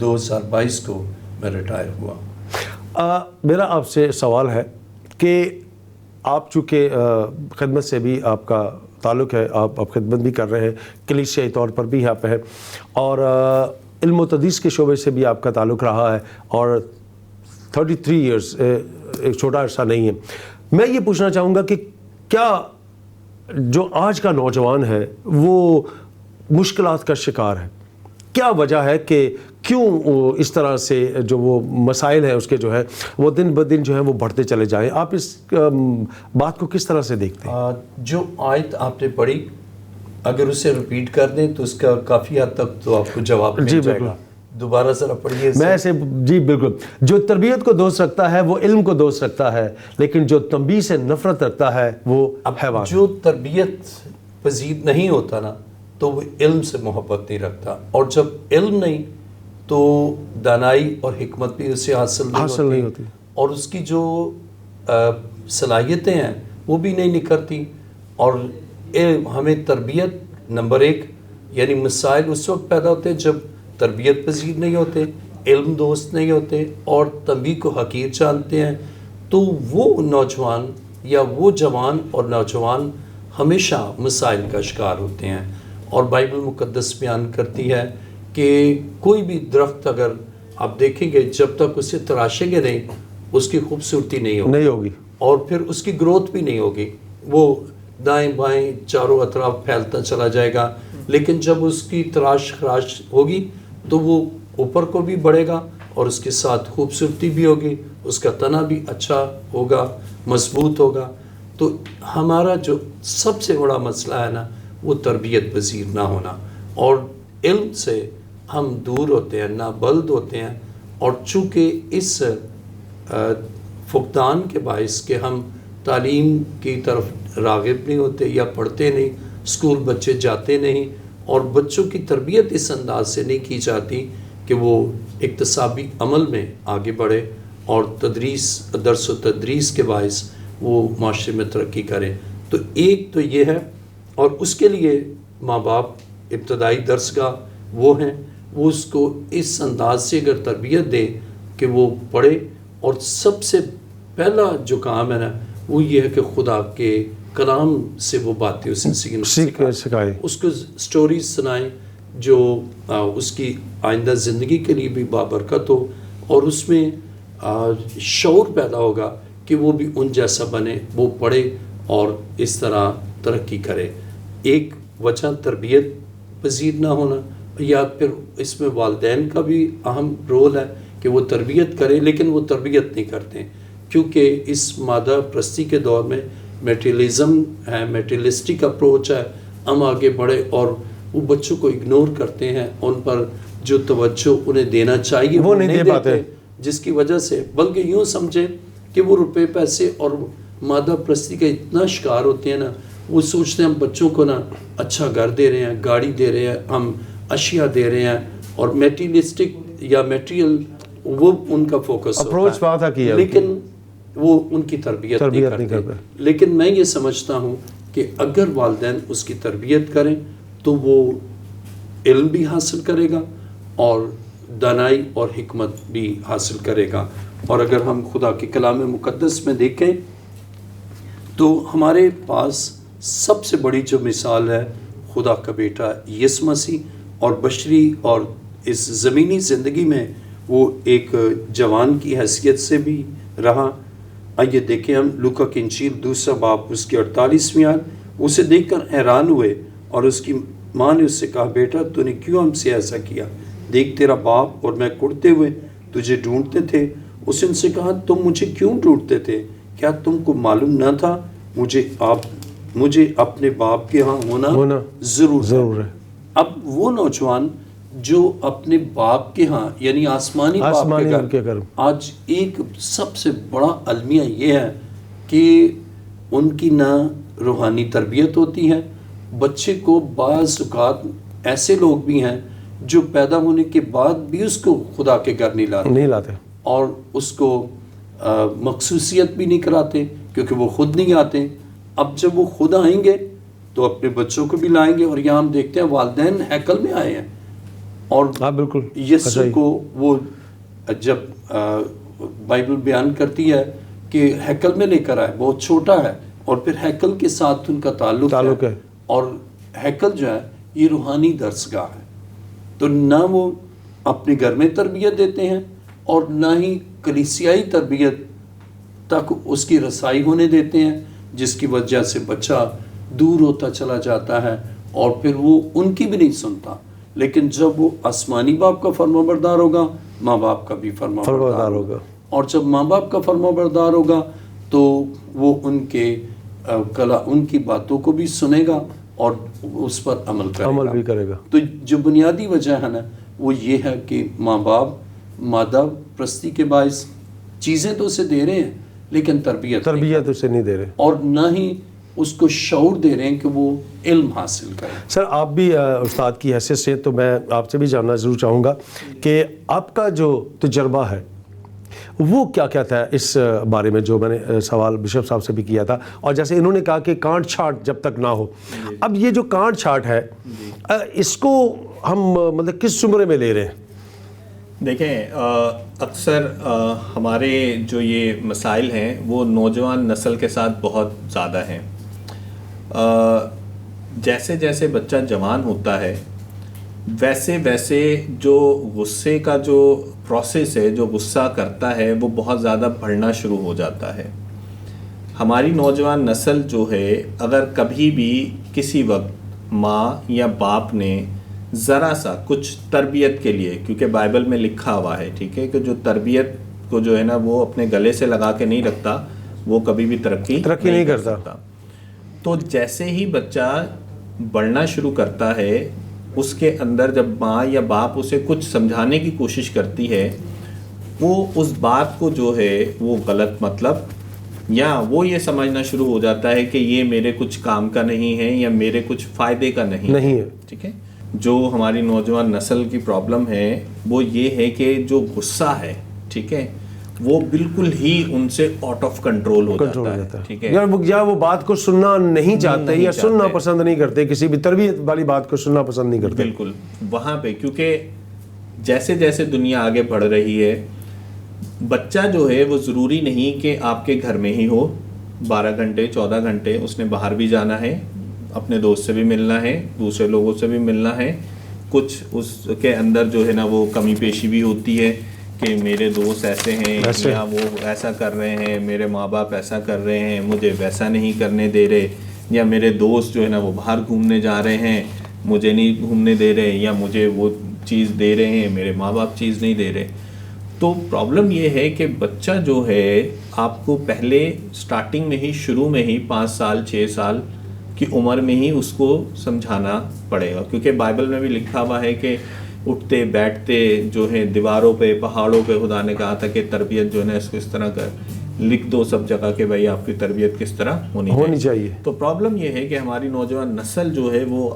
2022 کو میں ریٹائر ہوا. میرا آپ سے سوال ہے کہ آپ چونکہ خدمت سے بھی آپ کا تعلق ہے, آپ خدمت بھی کر رہے ہیں, کلیسیائی طور پر بھی آپ ہیں, اور علم و تدریس کے شعبے سے بھی آپ کا تعلق رہا ہے, اور 33 ایئرس ایک چھوٹا عرصہ نہیں ہے. میں یہ پوچھنا چاہوں گا کہ کیا جو آج کا نوجوان ہے وہ مشکلات کا شکار ہے؟ کیا وجہ ہے کہ کیوں اس طرح سے جو وہ مسائل ہیں اس کے جو ہے وہ دن بدن جو ہے وہ بڑھتے چلے جائیں؟ آپ اس بات کو کس طرح سے دیکھتے ہیں؟ جو آیت آپ نے پڑھی, اگر اسے ریپیٹ کر دیں تو اس کا کافی حد تک تو آپ کو جواب مل جائے گا. دوبارہ ذرا پڑھیے. میں ایسے جی بالکل. جو تربیت کو دوست رکھتا ہے وہ علم کو دوست رکھتا ہے, لیکن جو تنبیہ سے نفرت رکھتا ہے وہ حیوان. جو تربیت پذیر نہیں ہوتا نا تو وہ علم سے محبت نہیں رکھتا, اور جب علم نہیں تو دانائی اور حکمت بھی اسے حاصل نہیں ہوتی, اور اس کی جو صلاحیتیں ہیں وہ بھی نہیں نکھرتی. اور ہمیں تربیت نمبر 1 یعنی مسائل اس وقت پیدا ہوتے ہیں جب تربیت پذیر نہیں ہوتے, علم دوست نہیں ہوتے, اور تنبیہ کو حقیر جانتے ہیں. تو وہ نوجوان یا وہ جوان اور نوجوان ہمیشہ مسائل کا شکار ہوتے ہیں. اور بائبل مقدس بیان کرتی ہے کہ کوئی بھی درخت اگر آپ دیکھیں گے جب تک اسے تراشیں گے نہیں اس کی خوبصورتی نہیں ہوگی, اور پھر اس کی گروتھ بھی نہیں ہوگی. وہ دائیں بائیں چاروں اطراف پھیلتا چلا جائے گا, لیکن جب اس کی تراش خراش ہوگی تو وہ اوپر کو بھی بڑھے گا اور اس کے ساتھ خوبصورتی بھی ہوگی, اس کا تنا بھی اچھا ہوگا, مضبوط ہوگا. تو ہمارا جو سب سے بڑا مسئلہ ہے نا وہ تربیت پذیر نہ ہونا, اور علم سے ہم دور ہوتے ہیں, نابلد ہوتے ہیں. اور چونکہ اس فقدان کے باعث کہ ہم تعلیم کی طرف راغب نہیں ہوتے یا پڑھتے نہیں, اسکول بچے جاتے نہیں, اور بچوں کی تربیت اس انداز سے نہیں کی جاتی کہ وہ اکتسابی عمل میں آگے بڑھے اور درس و تدریس کے باعث وہ معاشرے میں ترقی کریں. تو ایک تو یہ ہے, اور اس کے لیے ماں باپ ابتدائی درسگاہ وہ ہیں, وہ اس کو اس انداز سے اگر تربیت دیں کہ وہ پڑھے, اور سب سے پہلا جو کام ہے نا وہ یہ ہے کہ خدا کے کلام سے وہ باتیں اسے سکھائیں, اس کو سٹوریز سنائیں جو اس کی آئندہ زندگی کے لیے بھی بابرکت ہو, اور اس میں شعور پیدا ہوگا کہ وہ بھی ان جیسا بنے, وہ پڑھے اور اس طرح ترقی کرے. ایک وجہ تربیت پذیر نہ ہونا, یا پھر اس میں والدین کا بھی اہم رول ہے کہ وہ تربیت کریں لیکن وہ تربیت نہیں کرتے, کیونکہ اس مادہ پرستی کے دور میں میٹریلزم ہے, میٹریلسٹک اپروچ ہے. ہم آگے بڑھے اور وہ بچوں کو اگنور کرتے ہیں, ان پر جو توجہ انہیں دینا چاہیے وہ نہیں دے پاتے, جس کی وجہ سے بلکہ یوں سمجھیں کہ وہ روپے پیسے اور مادہ پرستی کا اتنا شکار ہوتے ہیں نا, وہ سوچتے ہیں ہم بچوں کو نا اچھا گھر دے رہے ہیں, گاڑی دے رہے ہیں, ہم اشیاء دے رہے ہیں, اور میٹریلسٹک یا میٹریل وہ ان کا فوکس ہوتا ہے, لیکن وہ ان کی تربیت نہیں کرتے. لیکن میں یہ سمجھتا ہوں کہ اگر والدین اس کی تربیت کریں تو وہ علم بھی حاصل کرے گا اور دانائی اور حکمت بھی حاصل کرے گا. اور اگر ہم خدا کے کلام مقدس میں دیکھیں تو ہمارے پاس سب سے بڑی جو مثال ہے خدا کا بیٹا یسوع مسیح, اور بشری اور اس زمینی زندگی میں وہ ایک جوان کی حیثیت سے بھی رہا. آئیے دیکھیں ہم لوکا کی انجیل 2 باب اس کی 48ویں آیت. اسے دیکھ کر حیران ہوئے, اور اس کی ماں نے اس سے کہا, بیٹا تو نے کیوں ہم سے ایسا کیا؟ دیکھ تیرا باپ اور میں کڑتے ہوئے تجھے ڈھونڈتے تھے. اس نے ان سے کہا, تم مجھے کیوں ڈھونڈتے تھے؟ کیا تم کو معلوم نہ تھا مجھے اپنے باپ کے ہاں ہونا ضرور ہے. اب وہ نوجوان جو اپنے باپ کے ہاں یعنی آسمانی باپ کے گھر, آج ایک سب سے بڑا المیہ یہ ہے کہ ان کی نہ روحانی تربیت ہوتی ہے. بچے کو بعض اوقات ایسے لوگ بھی ہیں جو پیدا ہونے کے بعد بھی اس کو خدا کے گھر نہیں لاتے, اور اس کو مخصوصیت بھی نہیں کراتے کیونکہ وہ خود نہیں آتے. اب جب وہ خود آئیں گے تو اپنے بچوں کو بھی لائیں گے. اور یہاں ہم دیکھتے ہیں والدین ہیکل میں آئے ہیں, اور ہاں بالکل یسوع کو وہ جب بائبل بیان کرتی ہے کہ ہیکل میں لے کر آئے، بہت چھوٹا ہے، اور پھر ہیکل کے ساتھ ان کا تعلق ہے، اور ہیکل جو ہے یہ روحانی درسگاہ ہے. تو نہ وہ اپنے گھر میں تربیت دیتے ہیں اور نہ ہی کلیسیائی تربیت تک اس کی رسائی ہونے دیتے ہیں، جس کی وجہ سے بچہ دور ہوتا چلا جاتا ہے اور پھر وہ ان کی بھی نہیں سنتا. لیکن جب وہ آسمانی باپ کا فرما بردار ہوگا، ماں باپ کا بھی فرما بردار ہوگا، اور جب ماں باپ کا فرما بردار ہوگا تو وہ ان کی باتوں کو بھی سنے گا اور اس پر عمل بھی کرے گا. تو جو بنیادی وجہ ہے نا وہ یہ ہے کہ ماں باپ مادہ پرستی کے باعث چیزیں تو اسے دے رہے ہیں لیکن تربیت اسے نہیں دے رہے، اور نہ ہی اس کو شعور دے رہے ہیں کہ وہ علم حاصل کرے. سر آپ بھی استاد کی حیثیت سے تو میں آپ سے بھی جاننا ضرور چاہوں گا کہ آپ کا جو تجربہ ہے وہ کیا کہتا ہے اس بارے میں، جو میں نے سوال بشپ صاحب سے بھی کیا تھا، اور جیسے انہوں نے کہا کہ کانٹ چھانٹ جب تک نہ ہو. اب یہ جو کانٹ چھانٹ ہے اس کو ہم مطلب کس زمرے میں لے رہے ہیں؟ دیکھیں اکثر ہمارے جو یہ مسائل ہیں وہ نوجوان نسل کے ساتھ بہت زیادہ ہیں. جیسے جیسے بچہ جوان ہوتا ہے ویسے ویسے جو غصے کا جو پروسیس ہے، جو غصہ کرتا ہے وہ بہت زیادہ بڑھنا شروع ہو جاتا ہے. ہماری نوجوان نسل جو ہے اگر کبھی بھی کسی وقت ماں یا باپ نے ذرا سا کچھ تربیت کے لیے، کیونکہ بائبل میں لکھا ہوا ہے ٹھیک ہے کہ جو تربیت کو جو ہے نا وہ اپنے گلے سے لگا کے نہیں رکھتا وہ کبھی بھی ترقی نہیں کر سکتا. تو جیسے ہی بچہ بڑھنا شروع کرتا ہے اس کے اندر جب ماں یا باپ اسے کچھ سمجھانے کی کوشش کرتی ہے وہ اس بات کو جو ہے وہ غلط مطلب یا وہ یہ سمجھنا شروع ہو جاتا ہے کہ یہ میرے کچھ کام کا نہیں ہے یا میرے کچھ فائدے کا نہیں ہے. ٹھیک ہے، جو ہماری نوجوان نسل کی پرابلم ہے وہ یہ ہے کہ جو غصہ ہے ٹھیک ہے وہ بالکل ہی ان سے آؤٹ آف کنٹرول ہو جاتا ہے. ٹھیک ہے، یا وہ بات کو سننا نہیں چاہتے یا سننا پسند نہیں کرتے، کسی بھی تربیت والی بات کو سننا پسند نہیں کرتے. بالکل وہاں پہ کیونکہ جیسے جیسے دنیا آگے بڑھ رہی ہے بچہ جو ہے وہ ضروری نہیں کہ آپ کے گھر میں ہی ہو 12 گھنٹے 14 گھنٹے، اس نے باہر بھی جانا ہے، اپنے دوست سے بھی ملنا ہے، دوسرے لوگوں سے بھی ملنا ہے. کچھ اس کے اندر جو ہے نا وہ کمی پیشی بھی ہوتی ہے کہ میرے دوست ایسے ہیں یا وہ ایسا کر رہے ہیں، میرے ماں باپ ایسا کر رہے ہیں، مجھے ویسا نہیں کرنے دے رہے، یا میرے دوست جو ہے نا وہ باہر گھومنے جا رہے ہیں مجھے نہیں گھومنے دے رہے، یا مجھے وہ چیز دے رہے ہیں میرے ماں باپ چیز نہیں دے رہے. تو پرابلم یہ ہے کہ بچہ جو ہے آپ کو پہلے سٹارٹنگ میں ہی شروع میں ہی 5 سال 6 سال کی عمر میں ہی اس کو سمجھانا پڑے گا، کیونکہ بائبل میں بھی لکھا ہوا ہے کہ اٹھتے بیٹھتے جو ہے دیواروں پہ پہاڑوں پہ خدا نے کہا تھا کہ تربیت جو ہے نا اس کو اس طرح کر لکھ دو سب جگہ کہ بھائی آپ کی تربیت کس طرح ہونی چاہیے. تو پرابلم یہ ہے کہ ہماری نوجوان نسل جو ہے وہ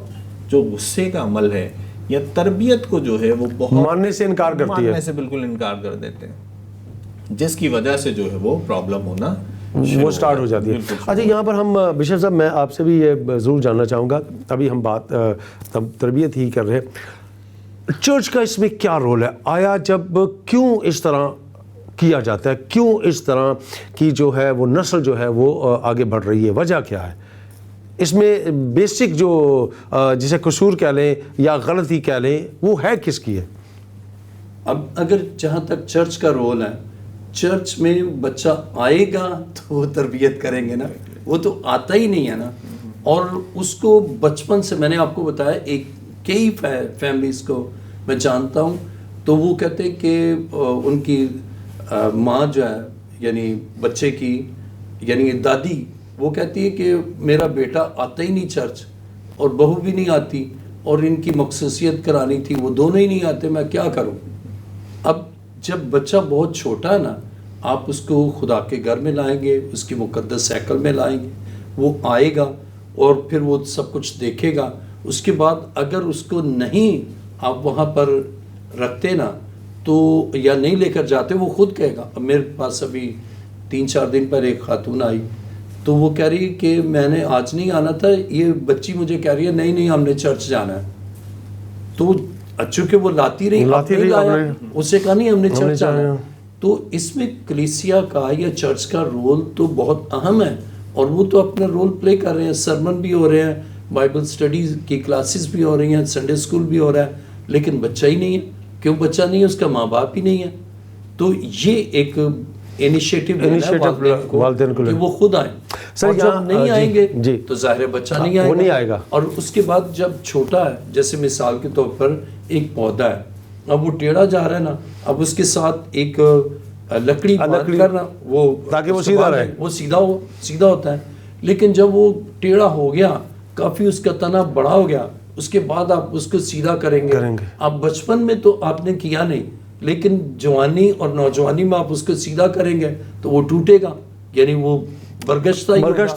جو غصے کا عمل ہے یا تربیت کو جو ہے وہ بہت ماننے سے انکار کرتی ہے، ماننے سے بالکل انکار کر دیتے ہیں، جس کی وجہ سے جو ہے وہ پرابلم ہونا وہ سٹارٹ ہو جاتی ہے. اچھا یہاں پر ہم بشپ صاحب میں آپ سے بھی یہ ضرور جاننا چاہوں گا، ابھی ہم بات تربیت ہی کر رہے ہیں، چرچ کا اس میں کیا رول ہے؟ آیا جب کیوں اس طرح کیا جاتا ہے، کیوں اس طرح کی جو ہے وہ نسل جو ہے وہ آگے بڑھ رہی ہے، وجہ کیا ہے اس میں؟ بیسک جو جسے قصور کہہ لیں یا غلطی کہہ لیں وہ ہے کس کی ہے؟ اب اگر جہاں تک چرچ کا رول ہے، چرچ میں بچہ آئے گا تو وہ تربیت کریں گے نا، وہ تو آتا ہی نہیں ہے نا. اور اس کو بچپن سے میں نے آپ کو بتایا کئی فیملیز کو میں جانتا ہوں تو وہ کہتے ہیں کہ ان کی ماں جو ہے یعنی بچے کی یعنی دادی وہ کہتی ہے کہ میرا بیٹا آتا ہی نہیں چرچ اور بہو بھی نہیں آتی اور ان کی مخصوصیت کرانی تھی وہ دونوں ہی نہیں آتے، میں کیا کروں؟ اب جب بچہ بہت چھوٹا ہے نا آپ اس کو خدا کے گھر میں لائیں گے، اس کی مقدس ہیکل میں لائیں گے، وہ آئے گا اور پھر وہ سب کچھ دیکھے گا. اس کے بعد اگر اس کو نہیں آپ وہاں پر رکھتے نا تو یا نہیں لے کر جاتے وہ خود کہے گا. اب میرے پاس ابھی 3-4 دن پر ایک خاتون آئی تو وہ کہہ رہی کہ میں نے آج نہیں آنا تھا، یہ بچی مجھے کہہ رہی ہے نہیں ہم نے چرچ جانا ہے. تو چونکہ وہ لاتی رہی اسے کہا نہیں ہم نے چرچ جانا. تو اس میں کلیسیا کا یا چرچ کا رول تو بہت اہم ہے اور وہ تو اپنا رول پلے کر رہے ہیں. سرمن بھی ہو رہے ہیں, بائبل اسٹڈیز کی کلاسز بھی ہو رہی ہیں, سنڈے اسکول بھی ہو رہا ہے, لیکن بچہ ہی نہیں ہے. کیوں بچہ نہیں ہے؟ اس کا ماں باپ ہی نہیں ہے. تو یہ ایک انیشیٹو والدین کو کہ وہ خود آئیں. اور جب نہیں آئیں گے تو ظاہر بچہ نہیں آئے گا. اور اس کے بعد جب چھوٹا ہے, جیسے مثال کے طور پر ایک پودا ہے, اب وہ ٹیڑھا جا رہا ہے نا, اب اس کے ساتھ ایک لکڑی کرنا وہ تاکہ وہ سیدھا رہے, وہ سیدھا ہوتا ہے. لیکن جب وہ ٹیڑھا ہو گیا, کافی اس کا تنا بڑا ہو گیا, اس کے بعد آپ اس کو سیدھا کریں گے. آپ بچپن میں تو آپ نے کیا نہیں, لیکن جوانی اور نوجوانی میں آپ اس کو سیدھا کریں گے تو وہ ٹوٹے گا, یعنی وہ برگشتہ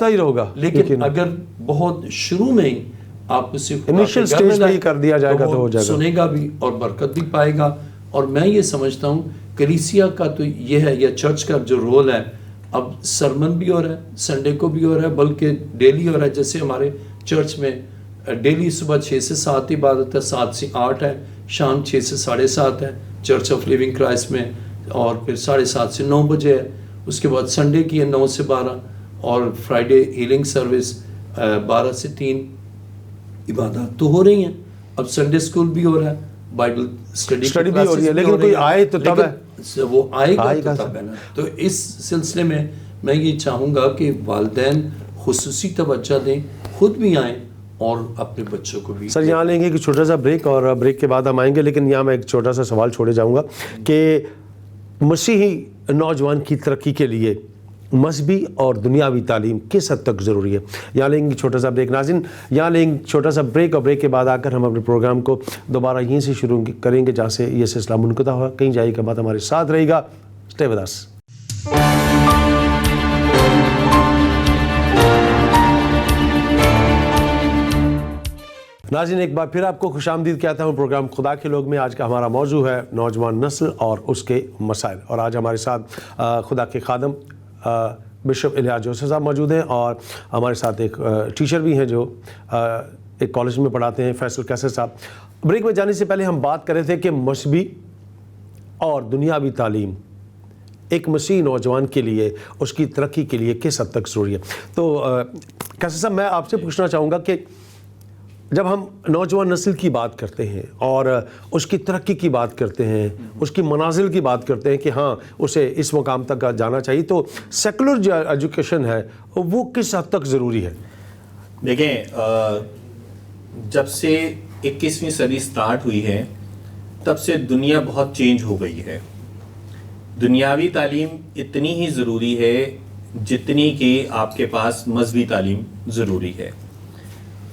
ہی ہوگا. لیکن اگر بہت شروع میں ہی آپ اسے انیشل سٹیج پہ ہی کر دیا جائے گا تو ہو جائے گا, سنے گا بھی اور برکت بھی پائے گا. اور میں یہ سمجھتا ہوں کلیسیا کا تو یہ ہے, یا چرچ کا جو رول ہے, اب سرمن بھی ہو رہا ہے, سنڈے کو بھی ہو رہا ہے, بلکہ ڈیلی ہو رہا ہے. جیسے ہمارے چرچ میں ڈیلی صبح 6 سے 7 عبادت ہے, 7 سے 8 ہے, شام 6 سے 7:30 ہے چرچ آف لیونگ کرائسٹ میں, اور پھر 7:30 سے 9 بجے ہے. اس کے بعد سنڈے کی ہے 9 سے 12, اور فرائیڈے ہیلنگ سروس 12 سے 3 عبادات تو ہو رہی ہیں. اب سنڈے اسکول بھی ہو رہا ہے, بائبل اسٹڈی بھی ہو رہی ہے, لیکن کوئی آئے تو تب ہے, وہ آئے گا تو تب ہے نا. تو اس سلسلے میں میں یہ چاہوں گا کہ والدین خصوصی توجہ دیں, خود بھی آئیں اور اپنے بچوں کو بھی. سر یہاں لیں گے کہ چھوٹا سا بریک, اور بریک کے بعد ہم آئیں گے, لیکن یہاں میں ایک چھوٹا سا سوال چھوڑے جاؤں گا کہ مسیحی نوجوان کی ترقی کے لیے مذہبی اور دنیاوی تعلیم کس حد تک ضروری ہے. یہاں لیں گے چھوٹا سا بریک. ناظرین یہاں لیں گے چھوٹا سا بریک, اور بریک کے بعد آ کر ہم اپنے پروگرام کو دوبارہ یہیں سے شروع کریں گے جہاں سے یہ سلسلہ منقطع ہوا. کہیں جائے کے بعد ہمارے ساتھ رہے گا. Stay with us. ناظرین ایک بار پھر آپ کو خوش آمدید کہتا ہوں پروگرام خدا کے لوگ میں. آج کا ہمارا موضوع ہے نوجوان نسل اور اس کے مسائل, اور آج ہمارے ساتھ خدا کے خادم بشپ الیاس جوسف صاحب موجود ہیں, اور ہمارے ساتھ ایک ٹیچر بھی ہیں جو ایک کالج میں پڑھاتے ہیں, فیصل کیسر صاحب. بریک میں جانے سے پہلے ہم بات کر رہے تھے کہ مذہبی اور دنیاوی تعلیم ایک مسیحی نوجوان کے لیے, اس کی ترقی کے لیے کس حد تک ضروری ہے. تو کیسر صاحب میں آپ سے پوچھنا چاہوں گا کہ جب ہم نوجوان نسل کی بات کرتے ہیں اور اس کی ترقی کی بات کرتے ہیں, اس کی منازل کی بات کرتے ہیں کہ ہاں اسے اس مقام تک جانا چاہیے, تو سیکولر جو ایجوکیشن ہے وہ کس حد تک ضروری ہے؟ دیکھیں, جب سے 21ویں صدی سٹارٹ ہوئی ہے تب سے دنیا بہت چینج ہو گئی ہے. دنیاوی تعلیم اتنی ہی ضروری ہے جتنی کہ آپ کے پاس مذہبی تعلیم ضروری ہے.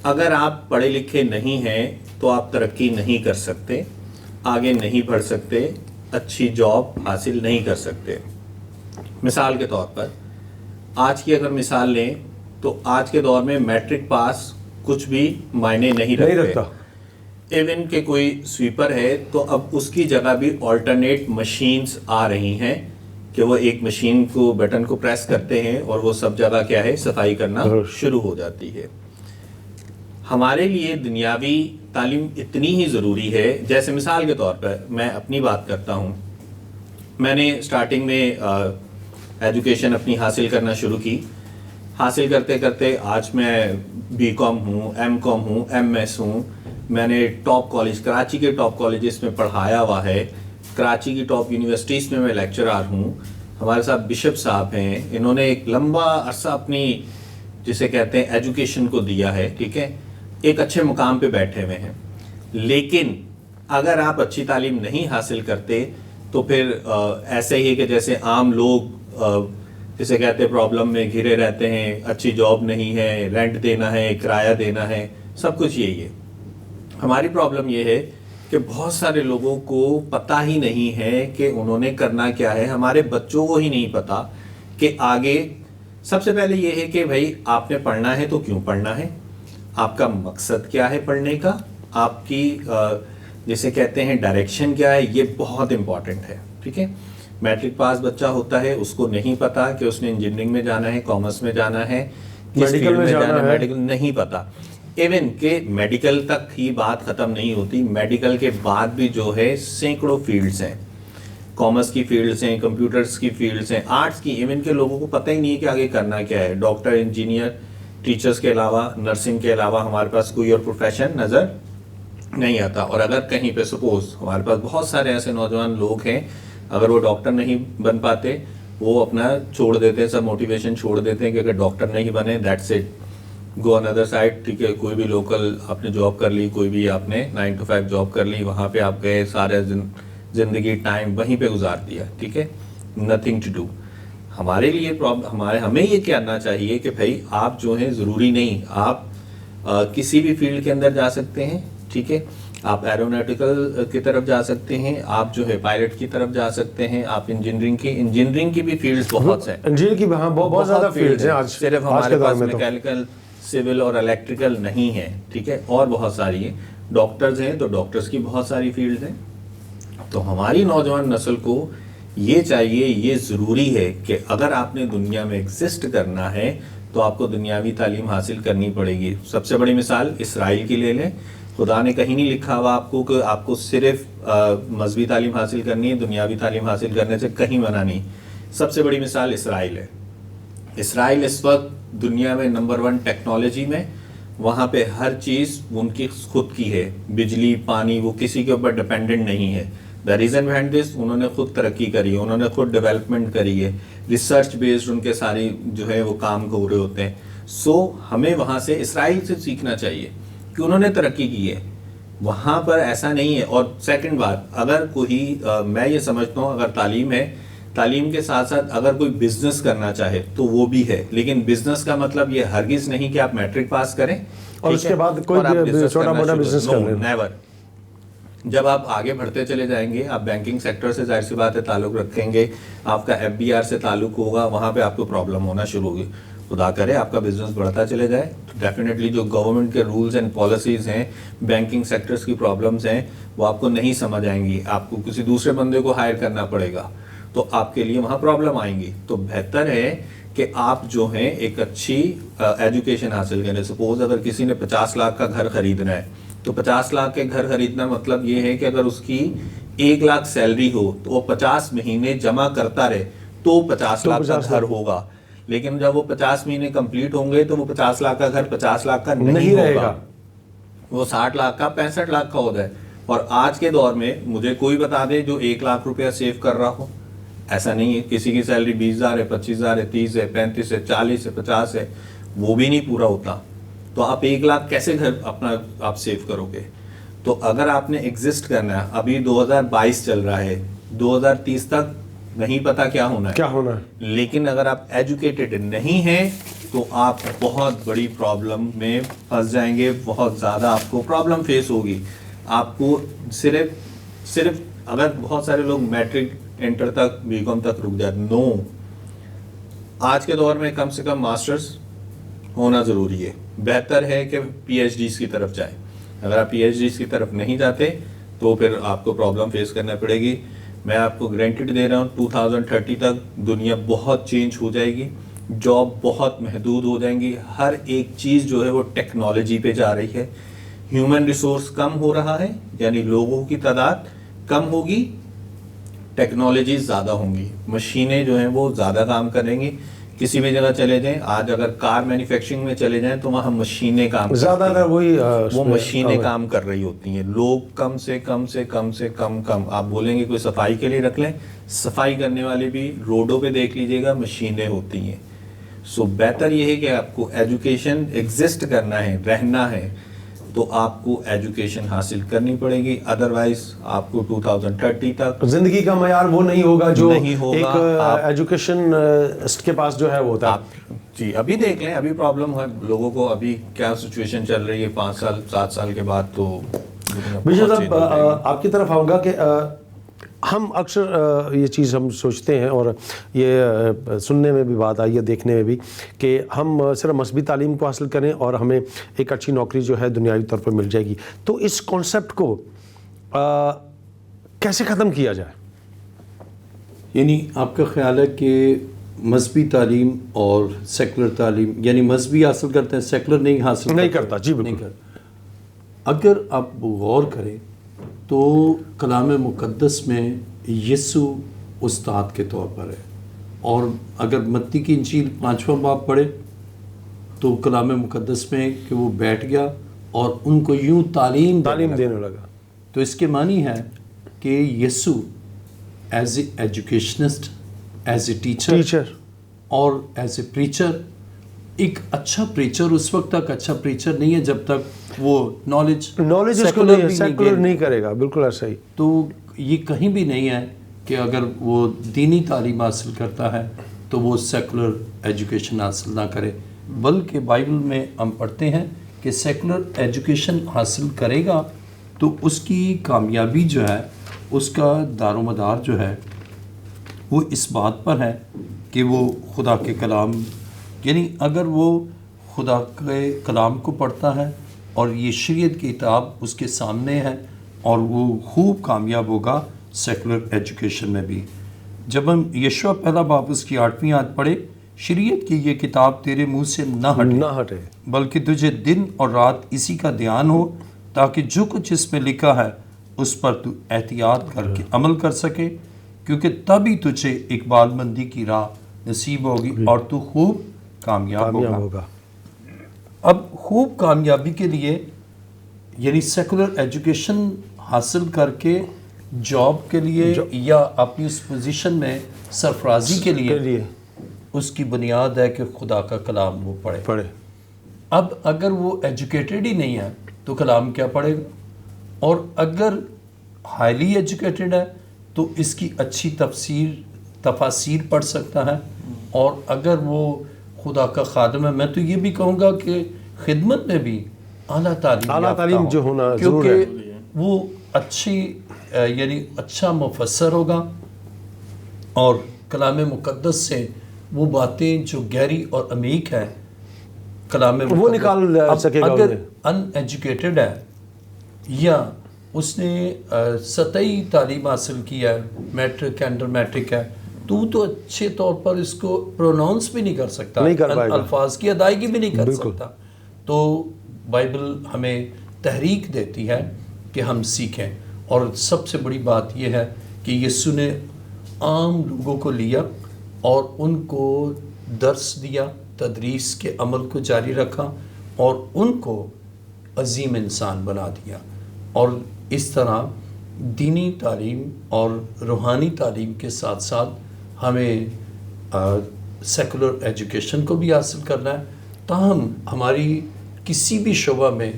اگر آپ پڑھے لکھے نہیں ہیں تو آپ ترقی نہیں کر سکتے, آگے نہیں بڑھ سکتے, اچھی جاب حاصل نہیں کر سکتے. مثال کے طور پر آج کی اگر مثال لیں تو آج کے دور میں میٹرک پاس کچھ بھی معنی نہیں رکھتا. ایون کہ کوئی سویپر ہے تو اب اس کی جگہ بھی آلٹرنیٹ مشینز آ رہی ہیں کہ وہ ایک مشین کو بٹن کو پریس کرتے ہیں اور وہ سب جگہ کیا ہے صفائی کرنا شروع ہو جاتی ہے. ہمارے لیے دنیاوی تعلیم اتنی ہی ضروری ہے. جیسے مثال کے طور پر میں اپنی بات کرتا ہوں, میں نے سٹارٹنگ میں ایجوکیشن اپنی حاصل کرنا شروع کی. حاصل کرتے کرتے آج میں BCom ہوں, MCom ہوں, MS ہوں. میں نے ٹاپ کالج, کراچی کے ٹاپ کالجز میں پڑھایا ہوا ہے, کراچی کی ٹاپ یونیورسٹیز میں لیکچرار ہوں. ہمارے ساتھ بشپ صاحب ہیں, انہوں نے ایک لمبا عرصہ اپنی جسے کہتے ہیں ایجوکیشن کو دیا ہے, ٹھیک ہے, ایک اچھے مقام پہ بیٹھے ہوئے ہیں. لیکن اگر آپ اچھی تعلیم نہیں حاصل کرتے تو پھر ایسے ہی کہ جیسے عام لوگ جسے کہتے ہیں پرابلم میں گھرے رہتے ہیں, اچھی جاب نہیں ہے, رینٹ دینا ہے, کرایہ دینا ہے, سب کچھ یہی ہے. ہماری پرابلم یہ ہے کہ بہت سارے لوگوں کو پتہ ہی نہیں ہے کہ انہوں نے کرنا کیا ہے. ہمارے بچوں کو ہی نہیں پتہ کہ آگے سب سے پہلے یہ ہے کہ بھائی آپ نے پڑھنا ہے تو کیوں پڑھنا ہے, آپ کا مقصد کیا ہے پڑھنے کا, آپ کی جسے کہتے ہیں ڈائریکشن کیا ہے, یہ بہت امپورٹنٹ ہے. ٹھیک ہے, میٹرک پاس بچہ ہوتا ہے, اس کو نہیں پتا کہ اس نے انجینئرنگ میں جانا ہے, کامرس میں جانا ہے, میڈیکل میں جانا ہے, میڈیکل نہیں پتا. ایون کہ میڈیکل تک ہی بات ختم نہیں ہوتی, میڈیکل کے بعد بھی جو ہے سینکڑوں فیلڈز ہیں, کامرس کی فیلڈز ہیں, کمپیوٹرز کی فیلڈز ہیں, آرٹس کی, ایون کے لوگوں کو پتہ ہی نہیں ہے کہ آگے کرنا کیا ہے. ڈاکٹر, انجینئر, ٹیچرز کے علاوہ, نرسنگ کے علاوہ ہمارے پاس کوئی اور پروفیشن نظر نہیں آتا. اور اگر کہیں پہ سپوز ہمارے پاس بہت سارے ایسے نوجوان لوگ ہیں, اگر وہ ڈاکٹر نہیں بن پاتے, وہ اپنا چھوڑ دیتے ہیں, سب موٹیویشن چھوڑ دیتے ہیں کہ اگر ڈاکٹر نہیں بنے that's it, go another side. ٹھیک ہے, کوئی بھی لوکل آپ نے جاب کر لی, کوئی بھی آپ نے 9 to 5 جاب کر لی, وہاں پہ آپ گئے, سارے زندگی ٹائم وہیں پہ گزار دیا. ٹھیک ہے, نتھنگ ٹو ڈو. ہمارے لیے ہمیں یہ کہنا چاہیے کہ بھائی آپ جو ہے ضروری نہیں, آپ کسی بھی فیلڈ کے اندر جا سکتے ہیں. ٹھیک ہے, آپ ایروناٹیکل کی طرف جا سکتے ہیں, آپ جو ہے پائلٹ کی طرف جا سکتے ہیں, آپ انجینئرنگ کی بھی فیلڈز بہت ہیں. انجینئر کی بہت زیادہ فیلڈز ہیں آج, صرف ہمارے پاس میکینیکل, سول اور الیکٹریکل نہیں ہے. ٹھیک ہے, اور بہت ساری ہیں. ڈاکٹرز ہیں تو ڈاکٹرز کی بہت ساری فیلڈز ہیں. تو ہماری نوجوان نسل کو یہ چاہیے, یہ ضروری ہے کہ اگر آپ نے دنیا میں ایگزسٹ کرنا ہے تو آپ کو دنیاوی تعلیم حاصل کرنی پڑے گی. سب سے بڑی مثال اسرائیل کی لے لیں. خدا نے کہیں نہیں لکھا ہوا آپ کو کہ آپ کو صرف مذہبی تعلیم حاصل کرنی ہے, دنیاوی تعلیم حاصل کرنے سے کہیں منع نہیں. سب سے بڑی مثال اسرائیل ہے. اسرائیل اس وقت دنیا میں نمبر 1 ٹیکنالوجی میں, وہاں پہ ہر چیز ان کی خود کی ہے, بجلی, پانی, وہ کسی کے اوپر ڈپینڈنٹ نہیں ہے. دا ریزن بہائنڈ دس, انہوں نے خود ترقی کری ہے, انہوں نے خود ڈیولپمنٹ کری ہے, ریسرچ بیسڈ ان کے ساری جو ہے وہ کام ہو رہے ہوتے ہیں. سو ہمیں وہاں سے, اسرائیل سے سیکھنا چاہیے کہ انہوں نے ترقی کی ہے, وہاں پر ایسا نہیں ہے. اور سیکنڈ بات, اگر کوئی میں یہ سمجھتا ہوں اگر تعلیم ہے, تعلیم کے ساتھ ساتھ اگر کوئی بزنس کرنا چاہے تو وہ بھی ہے, لیکن بزنس کا مطلب یہ ہرگز نہیں کہ آپ میٹرک پاس کریں اور اس کے بعد کوئی چھوٹا موٹا بزنس کر لیں. نیور. جب آپ آگے بڑھتے چلے جائیں گے, آپ بینکنگ سیکٹر سے ظاہر سی بات ہے تعلق رکھیں گے, آپ کا FBR سے تعلق ہوگا, وہاں پہ آپ کو پرابلم ہونا شروع ہوگی. خدا کرے آپ کا بزنس بڑھتا چلے جائے تو ڈیفینیٹلی جو گورنمنٹ کے رولز اینڈ پالیسیز ہیں, بینکنگ سیکٹرز کی پرابلمز ہیں, وہ آپ کو نہیں سمجھ آئیں گی, آپ کو کسی دوسرے بندے کو ہائر کرنا پڑے گا, تو آپ کے لیے وہاں پرابلم آئیں گی. تو بہتر ہے کہ آپ جو ہیں ایک اچھی ایجوکیشن حاصل کریں. سپوز اگر کسی نے 50 لاکھ کا گھر خریدنا ہے, تو 50 لاکھ کے گھر خریدنا مطلب یہ ہے کہ اگر اس کی 1 لاکھ سیلری ہو تو وہ 50 مہینے جمع کرتا رہے تو 50 لاکھ کا گھر ہوگا. لیکن جب وہ 50 مہینے کمپلیٹ ہوں گے تو وہ 50 لاکھ کا گھر 50 لاکھ کا نہیں ہوگا, وہ 60 لاکھ کا 65 لاکھ کا ہوتا ہے. اور آج کے دور میں مجھے کوئی بتا دے جو 1 لاکھ روپیہ سیو کر رہا ہو, ایسا نہیں ہے. کسی کی سیلری 20,000 ہے, 25,000 ہے, 30 ہے, 35 ہے, 40 ہے, 50 ہے, وہ بھی نہیں پورا ہوتا. تو آپ 1 لاکھ کیسے گھر اپنا آپ سیو کرو گے؟ تو اگر آپ نے ایگزسٹ کرنا ہے, ابھی 2022 چل رہا ہے, 2030 تک نہیں پتا کیا ہونا ہے, لیکن اگر آپ ایجوکیٹڈ نہیں ہیں تو آپ بہت بڑی پرابلم میں پھنس جائیں گے, بہت زیادہ آپ کو پرابلم فیس ہوگی. آپ کو صرف اگر بہت سارے لوگ میٹرک انٹر تک, BCom تک رک جاتے, نو, آج کے دور میں کم سے کم ماسٹرز ہونا ضروری ہے. بہتر ہے کہ PhDs کی طرف جائیں. اگر آپ PhDs کی طرف نہیں جاتے تو پھر آپ کو پرابلم فیس کرنا پڑے گی. میں آپ کو گارنٹیڈ دے رہا ہوں 2030 تک دنیا بہت چینج ہو جائے گی, جاب بہت محدود ہو جائیں گی, ہر ایک چیز جو ہے وہ ٹیکنالوجی پہ جا رہی ہے, ہیومن ریسورس کم ہو رہا ہے, یعنی لوگوں کی تعداد کم ہوگی, ٹیکنالوجیز زیادہ ہوں گی, مشینیں جو ہیں وہ زیادہ کام کریں گی. کسی بھی جگہ چلے جائیں, آج اگر کار مینوفیکچرنگ میں چلے جائیں تو وہاں مشینیں کام زیادہ تر وہ مشینیں کام کر رہی ہوتی ہیں. لوگ کم سے کم آپ بولیں گے کوئی صفائی کے لیے رکھ لیں, صفائی کرنے والے بھی روڈوں پہ دیکھ لیجئے گا مشینیں ہوتی ہیں. سو بہتر یہ ہے کہ آپ کو ایجوکیشن ایگزسٹ کرنا ہے, رہنا ہے, تو آپ کو ایجوکیشن حاصل کرنی پڑے گی, ادروائز آپ کو 2030 تک زندگی کا معیار وہ نہیں ہوگا جو ایک ایجوکیشن کے پاس جو ہے وہ ہوتا ہے. جی ابھی دیکھ لیں, ابھی پرابلم ہے لوگوں کو, ابھی کیا سچویشن چل رہی ہے 5 سال 7 سال کے بعد. تو بشیر صاحب آپ کی طرف آؤں گا کہ ہم اکثر یہ چیز ہم سوچتے ہیں اور یہ سننے میں بھی بات آئی ہے, دیکھنے میں بھی, کہ ہم صرف مذہبی تعلیم کو حاصل کریں اور ہمیں ایک اچھی نوکری جو ہے دنیاوی طور پر مل جائے گی. تو اس کانسیپٹ کو کیسے ختم کیا جائے؟ یعنی آپ کا خیال ہے کہ مذہبی تعلیم اور سیکولر تعلیم، یعنی مذہبی حاصل کرتے ہیں، سیکولر نہیں حاصل نہیں کرتا، جی بالکل۔ نہیں کرتا۔ اگر آپ غور کریں تو کلام مقدس میں یسوع استاد کے طور پر ہے، اور اگر متی کی انجیل 5واں باب پڑھے تو کلام مقدس میں کہ وہ بیٹھ گیا اور ان کو یوں تعلیم دینے لگا۔ تو اس کے معنی ہے کہ یسوع as a educationist, as a teacher اور ایز اے پریچر، ایک اچھا پریچر اس وقت تک اچھا پریچر نہیں ہے جب تک وہ نالج اس کو سیکولر نہیں کرے گا، بالکل ایسا ہی۔ تو یہ کہیں بھی نہیں ہے کہ اگر وہ دینی تعلیم حاصل کرتا ہے تو وہ سیکولر ایجوکیشن حاصل نہ کرے، بلکہ بائبل میں ہم پڑھتے ہیں کہ سیکولر ایجوکیشن حاصل کرے گا تو اس کی کامیابی جو ہے، اس کا دار و مدار جو ہے وہ اس بات پر ہے کہ وہ خدا کے کلام، یعنی اگر وہ خدا کے کلام کو پڑھتا ہے اور یہ شریعت کی کتاب اس کے سامنے ہے، اور وہ خوب کامیاب ہوگا سیکولر ایجوکیشن میں بھی۔ جب ہم یشوع پہلا باب اس کی 8ویں آیت پڑھے، شریعت کی یہ کتاب تیرے منہ سے نہ ہٹے بلکہ تجھے دن اور رات اسی کا دھیان ہو، تاکہ جو کچھ اس میں لکھا ہے اس پر تو احتیاط کر کے عمل کر سکے، کیونکہ تبھی تجھے اقبال مندی کی راہ نصیب ہوگی اور تو خوب کامیاب ہوگا۔ اب خوب کامیابی کے لیے، یعنی سیکولر ایجوکیشن حاصل کر کے جاب کے لیے یا اپنی اس پوزیشن میں سرفرازی کے لیے اس کی بنیاد ہے کہ خدا کا کلام وہ پڑھے۔ اب اگر وہ ایجوکیٹڈ ہی نہیں ہے تو کلام کیا پڑھے گا؟ اور اگر ہائیلی ایجوکیٹڈ ہے تو اس کی اچھی تفاسیر پڑھ سکتا ہے، اور اگر وہ خدا کا خادم ہے، میں تو یہ بھی کہوں گا کہ خدمت میں بھی اعلیٰ تعلیم جو ہونا ضرور ہے، کیونکہ وہ اچھی یعنی اچھا مفسر ہوگا، اور کلام مقدس سے وہ باتیں جو گہری اور عمیق ہے کلام مقدس وہ نکال سکے گا۔ اگر ان ایجوکیٹڈ ہے یا اس نے سطحی تعلیم حاصل کیا ہے، میٹرک انڈر میٹرک ہے، تو اچھے طور پر اس کو پروناؤنس بھی نہیں کر سکتا، الفاظ کی ادائیگی بھی نہیں کر سکتا۔ تو بائبل ہمیں تحریک دیتی ہے کہ ہم سیکھیں، اور سب سے بڑی بات یہ ہے کہ یسوع نے عام لوگوں کو لیا اور ان کو درس دیا، تدریس کے عمل کو جاری رکھا اور ان کو عظیم انسان بنا دیا، اور اس طرح دینی تعلیم اور روحانی تعلیم کے ساتھ ساتھ ہمیں سیکولر ایجوکیشن کو بھی حاصل کرنا ہے، تاہم ہماری کسی بھی شعبہ میں،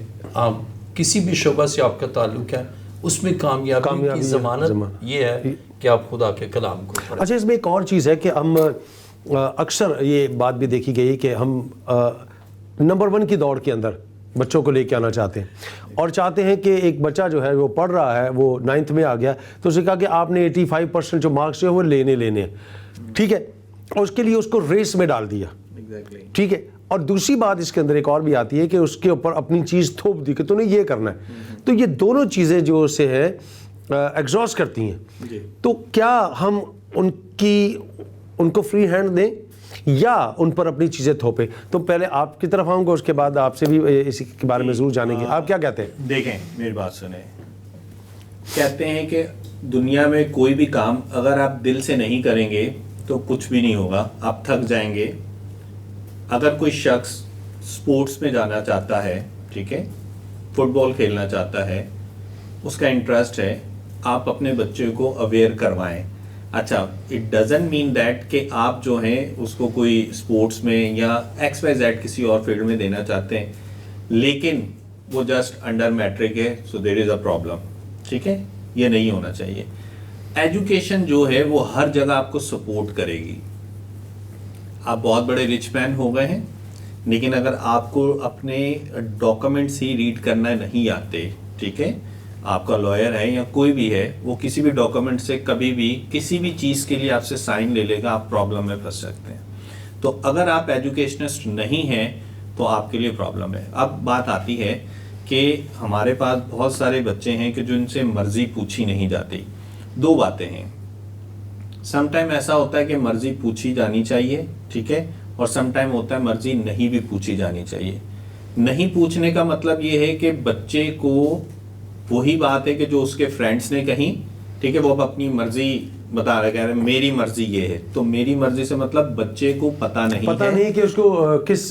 کسی بھی شعبہ سے آپ کا تعلق ہے، اس میں کامیابی کی ضمانت یہ ہے کہ آپ خدا کے کلام کو پڑھیں۔ اچھا، اس میں ایک اور چیز ہے کہ ہم اکثر یہ بات بھی دیکھی گئی کہ ہم نمبر 1 کی دوڑ کے اندر بچوں کو لے کے آنا چاہتے ہیں، اور چاہتے ہیں کہ ایک بچہ جو ہے وہ پڑھ رہا ہے، وہ 9th میں آ گیا تو اسے کہا کہ آپ نے 85% جو مارکس جو ہے وہ لینے ہیں، ٹھیک ہے، اور اس کے لیے اس کو ریس میں ڈال دیا، ٹھیک ہے۔ اور دوسری بات اس کے اندر ایک اور بھی آتی ہے کہ اس کے اوپر اپنی چیز تھوپ دی کہ تو نے یہ کرنا ہے، تو یہ دونوں چیزیں جو اسے ہے ایگزاسٹ کرتی ہیں، تو کیا ہم ان کو فری ہینڈ دیں یا ان پر اپنی چیزیں تھوپیں؟ تو پہلے آپ کی طرف آؤں گا، اس کے بعد آپ سے بھی اسی کے بارے میں ضرور جانیں گے، آپ کیا کہتے ہیں؟ دیکھیں میری بات سنیں، کہتے ہیں کہ دنیا میں کوئی بھی کام اگر آپ دل سے نہیں کریں گے تو کچھ بھی نہیں ہوگا، آپ تھک جائیں گے۔ اگر کوئی شخص سپورٹس میں جانا چاہتا ہے، ٹھیک ہے، فٹ بال کھیلنا چاہتا ہے، اس کا انٹرسٹ ہے، آپ اپنے بچے کو اویئر کروائیں۔ اچھا، اٹ ڈزنٹ مین دیٹ کہ آپ جو ہیں اس کو کوئی اسپورٹس میں یا XYZ کسی اور فیلڈ میں دینا چاہتے ہیں، لیکن وہ جسٹ انڈر میٹرک ہے، سو دیر از اے پرابلم، ٹھیک ہے، یہ نہیں ہونا چاہیے۔ ایجوکیشن جو ہے وہ ہر جگہ آپ کو سپورٹ کرے گی۔ آپ بہت بڑے رچ مین ہو گئے ہیں، لیکن اگر آپ کو اپنے ڈاکومنٹس ہی ریڈ کرنا نہیں آتے، ٹھیک ہے، آپ کا لائر ہے یا کوئی بھی ہے، وہ کسی بھی ڈاکومنٹ سے کبھی بھی کسی بھی چیز کے لیے آپ سے سائن لے لے گا، آپ پرابلم میں پھنس سکتے ہیں۔ تو اگر آپ ایجوکیشنسٹ نہیں ہیں تو آپ کے لیے پرابلم ہے۔ اب بات آتی ہے کہ ہمارے پاس بہت سارے بچے ہیں کہ جو ان سے مرضی پوچھی نہیں جاتی۔ 2 باتیں ہیں، سم ٹائم ایسا ہوتا ہے کہ مرضی پوچھی جانی چاہیے, ٹھیک ہے, اور سم ٹائم ہوتا ہے مرضی نہیں بھی پوچھی جانی چاہیے. نہیں پوچھنے کا مطلب یہ ہے کہ بچے کو وہی بات ہے کہ جو اس کے فرینڈس نے کہیں, ٹھیک ہے, وہ اب اپنی مرضی بتا رہا ہے, کہہ رہے ہیں میری مرضی یہ ہے. تو میری مرضی سے مطلب بچے کو پتہ نہیں کہ اس کو کس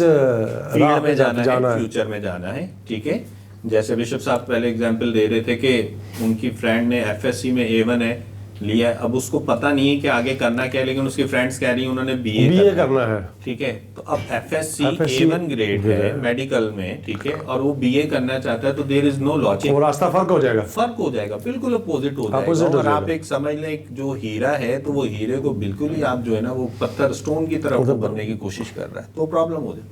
فیلڈ میں جانا ہے, فیوچر میں جانا ہے, ٹھیک ہے. جیسے بشپ صاحب پہلے اگزامپل دے رہے تھے کہ ان کی فرینڈ نے FSC میں A1 ہے لیا ہے, اب اس کو پتہ نہیں ہے کہ آگے کرنا کیا ہے, لیکن اس کی فرینڈس کہہ رہی ہیں انہوں نے BA کرنا ہے, ٹھیک ہے. تو اب FSC A1 گریڈ ہے میڈیکل میں, ٹھیک ہے, اور وہ BA کرنا چاہتا ہے, تو دیر از نو لاجک, وہ راستہ فرق ہو جائے گا, بالکل اپوزٹ ہو جائے گا. اور آپ ایک سمجھ لیں جو ہیرا ہے, تو وہ ہیرے کو بالکل ہی آپ جو ہے نا وہ پتھر اسٹون کی طرف بننے کی کوشش کر رہا ہے, تو پرابلم ہو جائے.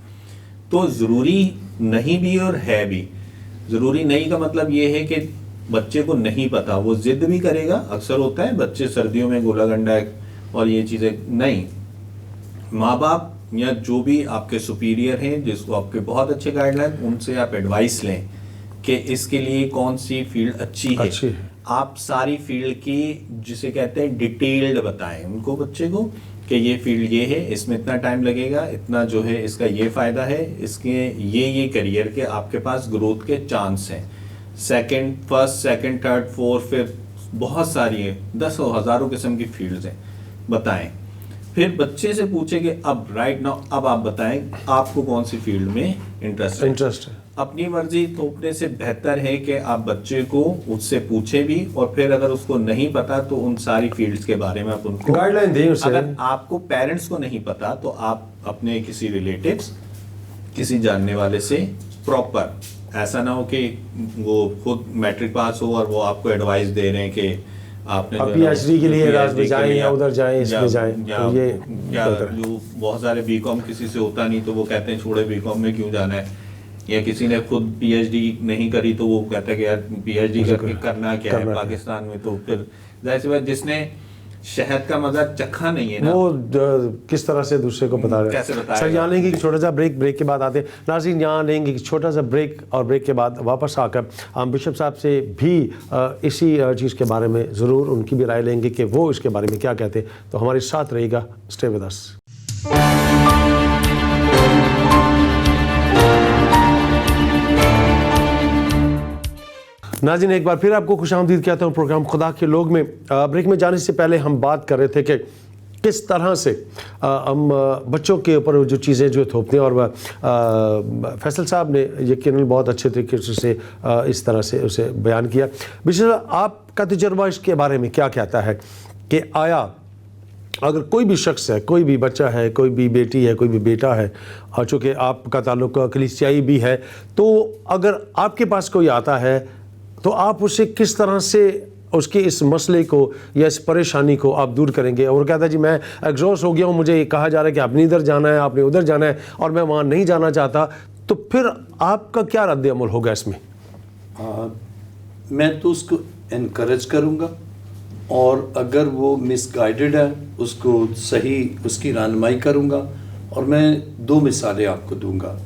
تو ضروری نہیں بھی اور ہے بھی. ضروری نہیں کا مطلب یہ ہے کہ بچے کو نہیں پتا, وہ ضد بھی کرے گا. اکثر ہوتا ہے بچے سردیوں میں گولا گنڈا اور یہ چیزیں, نہیں, ماں باپ یا جو بھی آپ کے سپیریئر ہیں جس کو آپ کے بہت اچھے گائیڈ لائن, ان سے آپ ایڈوائس لیں کہ اس کے لیے کون سی فیلڈ اچھی ہے. آپ ساری فیلڈ کی جسے کہتے ہیں ڈیٹیلڈ بتائیں ان کو, بچے کو, کہ یہ فیلڈ یہ ہے, اس میں اتنا ٹائم لگے گا, اتنا جو ہے اس کا یہ فائدہ ہے, اس کے یہ کریئر کے آپ کے پاس گروتھ کے چانس ہیں. First second third fourth fifth بہت ساری ہیں, 10 و ہزاروں قسم کی فیلڈز ہیں, بتائیں. پھر بچے سے پوچھیں کہ اب رائٹ ناؤ اب آپ بتائیں آپ کو کون سی فیلڈ میں انٹرسٹ ہے. اپنی مرضی تھوپنے سے بہتر ہے کہ آپ بچے کو اس سے پوچھیں بھی, اور پھر اگر اس کو نہیں پتا تو ان ساری فیلڈز کے بارے میں آپ ان کو گائیڈ لائن دیں. اگر آپ کو پیرنٹس کو نہیں پتا تو آپ اپنے کسی ریلیٹیوز, کسی جاننے والے سے پراپر, ایسا نہ ہو کہ وہ خود میٹرک پاس ہو اور وہ آپ کو ایڈوائز دے رہے ہیں کہ آپ نے PhD کے لیے راز میں جائیں یا ادھر جائیں, اس میں جائیں. یا جو بہت سارے BCom کسی سے ہوتا نہیں تو وہ کہتے ہیں چھوڑے BCom میں کیوں جانا ہے, یا کسی نے خود PhD نہیں کری تو وہ کہتا ہے کہ یار PhD کر کے کرنا کیا ہے پاکستان میں. تو پھر ظاہر سی بات جس نے شہد کا مزہ چکھا نہیں ہے نا, وہ کس طرح سے دوسرے کو بتا رہے ہیں. سر یہاں لیں گے کہ چھوٹا سا بریک کے بعد آتے ہیں. ناظرین یہاں لیں گے کہ چھوٹا سا بریک, اور بریک کے بعد واپس آ کر ہم بشپ صاحب سے بھی اسی چیز کے بارے میں ضرور ان کی بھی رائے لیں گے کہ وہ اس کے بارے میں کیا کہتے ہیں. تو ہمارے ساتھ رہے گا, اسٹے ود اس. ناظرین ایک بار پھر آپ کو خوش آمدید کہتا ہوں پروگرام خدا کے لوگ میں. بریک میں جانے سے پہلے ہم بات کر رہے تھے کہ کس طرح سے ہم بچوں کے اوپر جو چیزیں جو تھوپتے ہیں, اور فیصل صاحب نے یقیناً بہت اچھے طریقے سے اس طرح سے اسے بیان کیا. بشیر آپ کا تجربہ اس کے بارے میں کیا کہتا ہے کہ آیا اگر کوئی بھی شخص ہے, کوئی بھی بچہ ہے, کوئی بھی بیٹی ہے, کوئی بھی بیٹا ہے, اور چونکہ آپ کا تعلق کلیسیائی بھی ہے, تو اگر آپ کے پاس کوئی آتا ہے تو آپ اسے کس طرح سے اس کے اس مسئلے کو یا اس پریشانی کو آپ دور کریں گے؟ اور کہتا ہے جی میں ایگزاسٹ ہو گیا ہوں, مجھے یہ کہا جا رہا ہے کہ آپ نے ادھر جانا ہے, آپ نے ادھر جانا ہے, اور میں وہاں نہیں جانا چاہتا, تو پھر آپ کا کیا رد عمل ہوگا اس میں؟ میں تو اس کو انکریج کروں گا, اور اگر وہ مس گائیڈڈ ہے اس کو صحیح اس کی رہنمائی کروں گا. اور میں 2 مثالیں آپ کو دوں گا.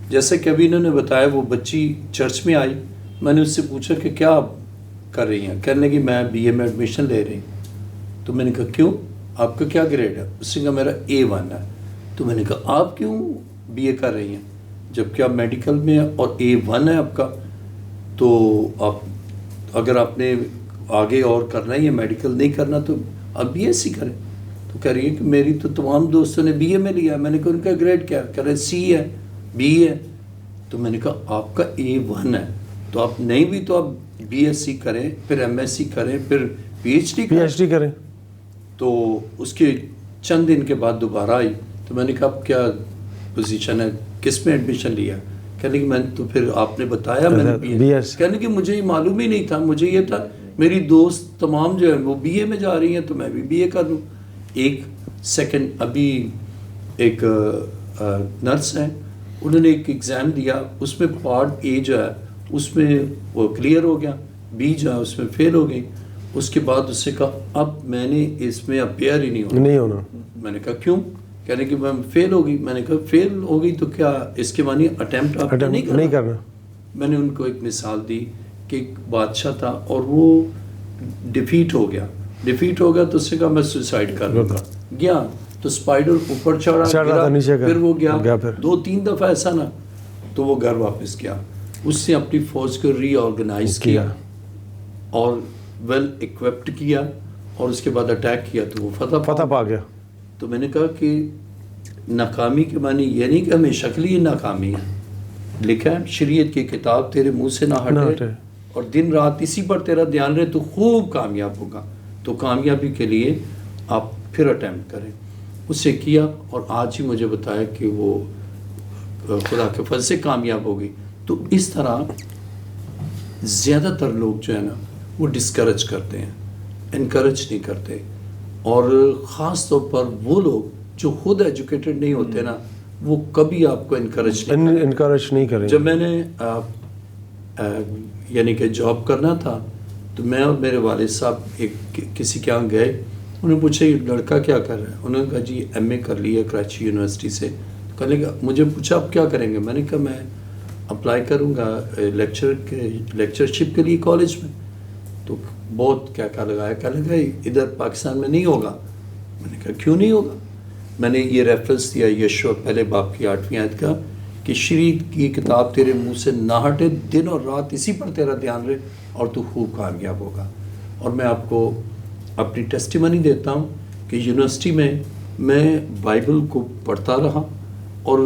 جیسے کہ ابھی انہوں نے بتایا وہ بچی چرچ میں آئی, میں نے اس سے پوچھا کہ کیا آپ کر رہی ہیں, کہنے کہ میں BA میں ایڈمیشن لے رہی ہوں. تو میں نے کہا کیوں, آپ کا کیا گریڈ ہے؟ اس نے کہا میرا A1 ہے. تو میں نے کہا آپ کیوں BA کر رہی ہیں جب کہ آپ میڈیکل میں ہیں اور A1 ہے آپ کا, تو آپ اگر آپ نے آگے اور کرنا ہے یا میڈیکل نہیں کرنا تو آپ BSc کریں. تو کہہ رہی ہے کہ میری تو تمام دوستوں نے BA میں لیا. میں نے کہا ان کا گریڈ کیا ہے؟ کہہ رہے C ہے, B ہے. تو میں نے کہا آپ کا A1 ہے, تو آپ نہیں بھی تو آپ BSc کریں, پھر MSc کریں, پھر PhD کریں. تو اس کے چند دن کے بعد دوبارہ آئی. تو میں نے کہا اب کیا پوزیشن ہے, کس میں ایڈمیشن لیا؟ کہنے کہ میں تو پھر آپ نے بتایا میں نے کہنے کہ مجھے یہ معلوم ہی نہیں تھا, مجھے یہ تھا میری دوست تمام جو ہے وہ BA میں جا رہی ہیں تو میں بھی BA کر لوں. ایک سیکنڈ ابھی ایک نرس ہیں, انہوں نے ایک ایگزام دیا, اس میں پارٹ A جو ہے اس میں وہ کلیئر ہو گیا, B جو ہے اس میں فیل ہو گئی. اس کے بعد اس سے کہا اب میں نے اس میں اپیئر ہی نہیں ہونا. میں نے کہا کیوں؟ کہنے کہ میں فیل ہو گئی. میں نے کہا فیل ہو گئی تو کیا اس کے معنی اٹیمپٹ آپ نہیں کرنا؟ میں نے ان کو ایک مثال دی کہ ایک بادشاہ تھا اور وہ ڈیفیٹ ہو گیا, ڈیفیٹ ہو گیا تو اس نے کہا میں سوسائڈ کر لوں گا. گیا تو اسپائڈر اوپر چڑھا تھا نیچے پھر وہ گیا پھر 2-3 دفعہ ایسا نا, تو وہ گھر واپس گیا. اس نے اپنی فوج کو ری آرگنائز کیا اور ویل اکوپڈ کیا, اور اس کے بعد اٹیک کیا تو وہ فتح پا گیا. تو میں نے کہا کہ ناکامی کے معنی یہ نہیں کہ ہمیشہ کے لیے ناکامی ہے. لکھا ہے شریعت کی کتاب تیرے منہ سے نہ ہٹے اور دن رات اسی پر تیرا دھیان رہے تو خوب کامیاب ہوگا. تو کامیابی کے لیے آپ پھر اٹیمپٹ کریں. اسے کیا اور آج ہی مجھے بتایا کہ وہ خدا کے فضل سے کامیاب ہو گئی. تو اس طرح زیادہ تر لوگ جو ہے نا وہ ڈسکریج کرتے ہیں, انکریج نہیں کرتے. اور خاص طور پر وہ لوگ جو خود ایجوکیٹڈ نہیں ہوتے نا, وہ کبھی آپ کو انکریج نہیں کریں. جب میں نے یعنی کہ جاب کرنا تھا تو میں اور میرے والد صاحب ایک کسی کے یہاں گئے. انہوں نے پوچھا یہ لڑکا کیا کر رہا ہے؟ انہوں نے کہا جی ایم اے کر لیا کراچی یونیورسٹی سے. کہنے لگا مجھے پوچھا آپ کیا کریں گے؟ میں نے کہا میں اپلائی کروں گا لیکچرشپ کے لیے کالج میں. تو بہت کیا لگایا, کہنے لگا ادھر پاکستان میں نہیں ہوگا. میں نے کہا کیوں نہیں ہوگا؟ میں نے یہ ریفرنس دیا یشوع پہلے باب کی 8ویں آیت کا کہ شریعت کی کتاب تیرے منہ سے نہ ہٹے, دن اور رات اسی پر تیرا دھیان رہے اور تو خوب کامیاب ہوگا. اور میں آپ کو اپنی ٹیسٹیمنی دیتا ہوں کہ یونیورسٹی میں بائبل کو پڑھتا رہا, اور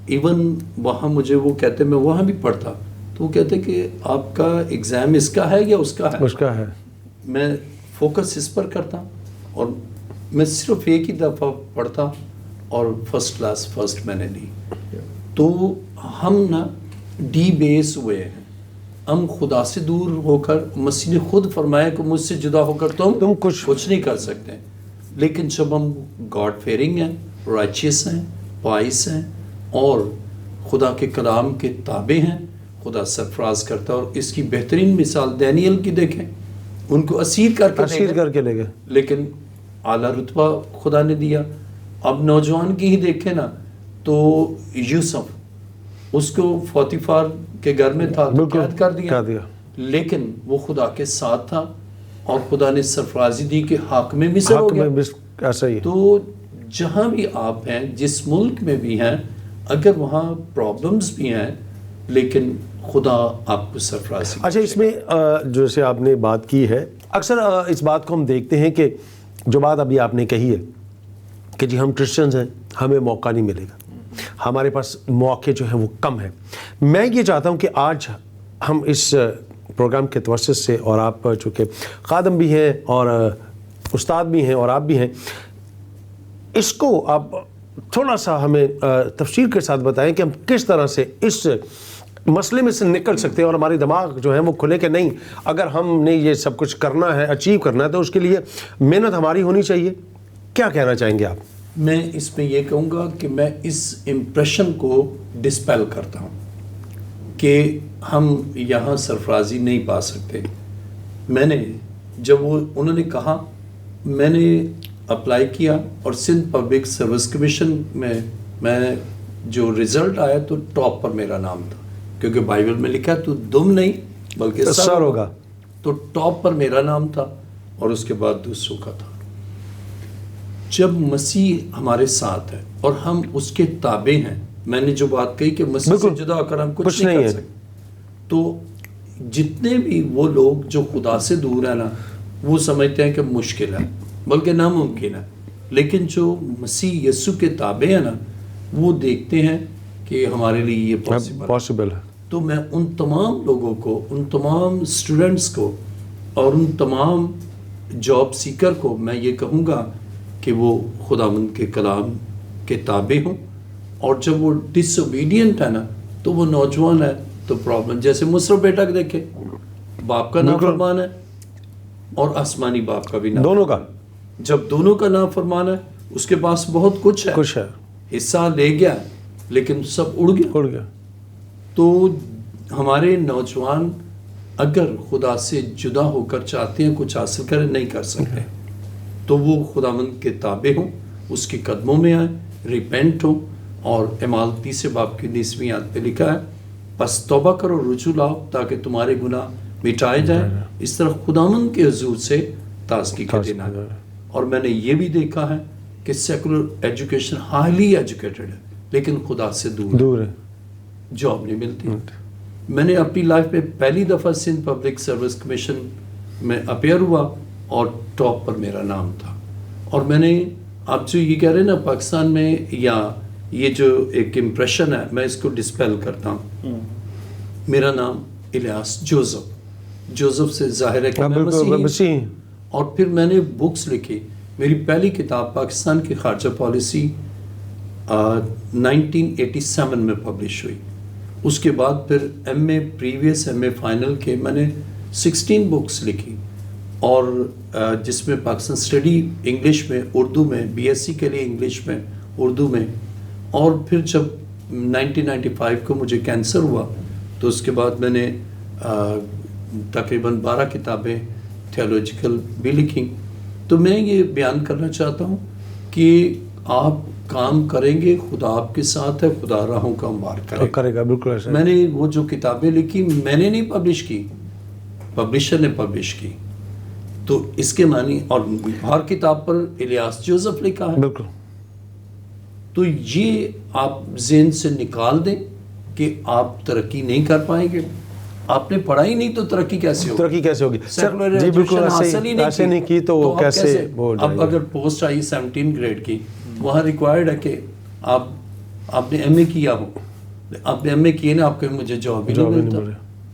ایون وہاں مجھے وہ کہتے میں وہاں بھی پڑھتا تو وہ کہتے کہ آپ کا ایگزام اس کا ہے یا اس کا ہے. میں فوکس اس پر کرتا اور میں صرف ایک ہی دفعہ پڑھتا اور فرسٹ کلاس فرسٹ میں نے لی. تو ہم نا ڈی بیس ہوئے ہیں, ہم خدا سے دور ہو کر, مسیح نے خود فرمایا کہ مجھ سے جدا ہو کر تم کچھ نہیں کر سکتے. لیکن جب ہم گاڈ فیئرنگ ہیں, رائچیس ہیں, پائس ہیں اور خدا کے کلام کے تابع ہیں, خدا سرفراز کرتا ہے. اور اس کی بہترین مثال دانیل کی دیکھیں, ان کو اسیر کر کے لے گئے لیکن اعلیٰ رتبہ خدا نے دیا. اب نوجوان کی ہی دیکھیں نا تو یوسف اس کو فوتیفار کے گھر میں تھا تو قید کر دیا, لیکن وہ خدا کے ساتھ تھا اور خدا نے سرفرازی دی کہ حاکم مصر ہو گیا. تو جہاں بھی آپ ہیں, جس ملک میں بھی ہیں, اگر وہاں پرابلمز بھی ہیں لیکن خدا آپ کو سرفرازی. اچھا, اس میں جیسے آپ نے بات کی ہے, اکثر اس بات کو ہم دیکھتے ہیں کہ جو بات ابھی آپ نے کہی ہے کہ جی ہم کرسچنز ہیں, ہمیں موقع نہیں ملے گا, ہمارے پاس موقع جو ہیں وہ کم ہیں. میں یہ چاہتا ہوں کہ آج ہم اس پروگرام کے توسط سے, اور آپ چونکہ خادم بھی ہیں اور استاد بھی ہیں اور آپ بھی ہیں, اس کو آپ تھوڑا سا ہمیں تفصیل کے ساتھ بتائیں کہ ہم کس طرح سے اس مسئلے میں سے نکل سکتے ہیں اور ہمارے دماغ جو ہیں وہ کھلے کہ نہیں, اگر ہم نے یہ سب کچھ کرنا ہے, اچیو کرنا ہے, تو اس کے لیے محنت ہماری ہونی چاہیے. کیا کہنا چاہیں گے آپ؟ میں اس میں یہ کہوں گا کہ میں اس امپریشن کو ڈسپیل کرتا ہوں کہ ہم یہاں سرفرازی نہیں پا سکتے. میں نے جب انہوں نے کہا, میں نے اپلائی کیا اور سندھ پبلک سروس کمیشن میں جو رزلٹ آیا تو ٹاپ پر میرا نام تھا, کیونکہ بائبل میں لکھا تو دم نہیں بلکہ سر ہوگا. تو ٹاپ پر میرا نام تھا اور اس کے بعد دوسروں کا تھا. جب مسیح ہمارے ساتھ ہے اور ہم اس کے تابع ہیں, میں نے جو بات کہی کہ مسیح سے جدا ہو کر ہم کچھ نہیں کر سکتے, تو جتنے بھی وہ لوگ جو خدا سے دور ہیں نا, وہ سمجھتے ہیں کہ مشکل ہے بلکہ ناممکن ہے. لیکن جو مسیح یسوع کے تابع ہیں نا, وہ دیکھتے ہیں کہ ہمارے لیے یہ پاسبل ہے. تو میں ان تمام لوگوں کو, ان تمام اسٹوڈنٹس کو اور ان تمام جاب سیکر کو میں یہ کہوں گا کہ وہ خداوند کے کلام کے تابع ہوں. اور جب وہ ڈس اوبیڈینٹ ہے نا, تو وہ نوجوان ہے تو پرابلم, جیسے مصرف بیٹا کے دیکھے, باپ کا نافرمان ہے اور آسمانی باپ کا بھی دونوں کا. جب دونوں کا نافرمان ہے, اس کے پاس بہت کچھ ہے, حصہ لے گیا لیکن سب اڑ گیا. تو ہمارے نوجوان اگر خدا سے جدا ہو کر چاہتے ہیں کچھ حاصل کریں, نہیں کر سکتے, تو وہ خداوند کے تابع ہوں, اس کے قدموں میں آئیں, ریپینٹ ہوں. اور اعمال 30 باب کی 19ویں آیت پہ لکھا ہے, پس توبہ کرو, رجوع لاؤ تاکہ تمہارے گناہ مٹائے جائیں. اس طرح خداوند کے حضور سے تازگی کا دن ہے. اور میں نے یہ بھی دیکھا ہے کہ سیکولر ایجوکیشن ہائیلی ایجوکیٹڈ ہے لیکن خدا سے دور ہے, جاب نہیں ملتی. میں نے اپنی لائف میں پہلی دفعہ سندھ پبلک سروس کمیشن میں اپیئر ہوا اور ٹاپ پر میرا نام تھا. اور میں نے آپ جو یہ کہہ رہے ہیں نا پاکستان میں, یا یہ جو ایک امپریشن ہے, میں اس کو ڈسپیل کرتا ہوں. میرا نام الیاس جوزف سے ظاہر ہے کہ میں مسیحی. اور پھر میں نے بکس لکھی. میری پہلی کتاب پاکستان کی خارجہ پالیسی 1987 میں پبلش ہوئی. اس کے بعد پھر پریویس ایم اے فائنل کے میں نے 16 بکس لکھی, اور جس میں پاکستان اسٹڈی انگلش میں, اردو میں, بی ایس سی کے لیے انگلش میں, اردو میں. اور پھر جب 1995 کو مجھے کینسر ہوا تو اس کے بعد میں نے تقریباً 12 کتابیں تھیولوجیکل بھی لکھیں. تو میں یہ بیان کرنا چاہتا ہوں کہ آپ کام کریں گے, خدا آپ کے ساتھ ہے, خدا راہوں کا ہموار کرے گا. بالکل ایسا. میں نے وہ جو کتابیں لکھی میں نے نہیں پبلش کی, پبلشر نے پبلش کی. تو اس کے معنی, اور ہر کتاب پر الیاس جوزف لکھا ہے. بالکل. تو یہ آپ ذہن سے نکال دیں کہ آپ ترقی نہیں کر پائیں گے. آپ نے پڑھائی نہیں تو ترقی کیسے ہوگی؟ جی بالکل ایسے نہیں کی تو وہ کیسے. اب اگر پوسٹ آئی 17 گریڈ کی, وہاں ریکوائرڈ ہے کہ آپ نے ایم اے کیا ہو. آپ نے ایم اے کیے نا, آپ کو مجھے جاب ہی نہیں ملتا.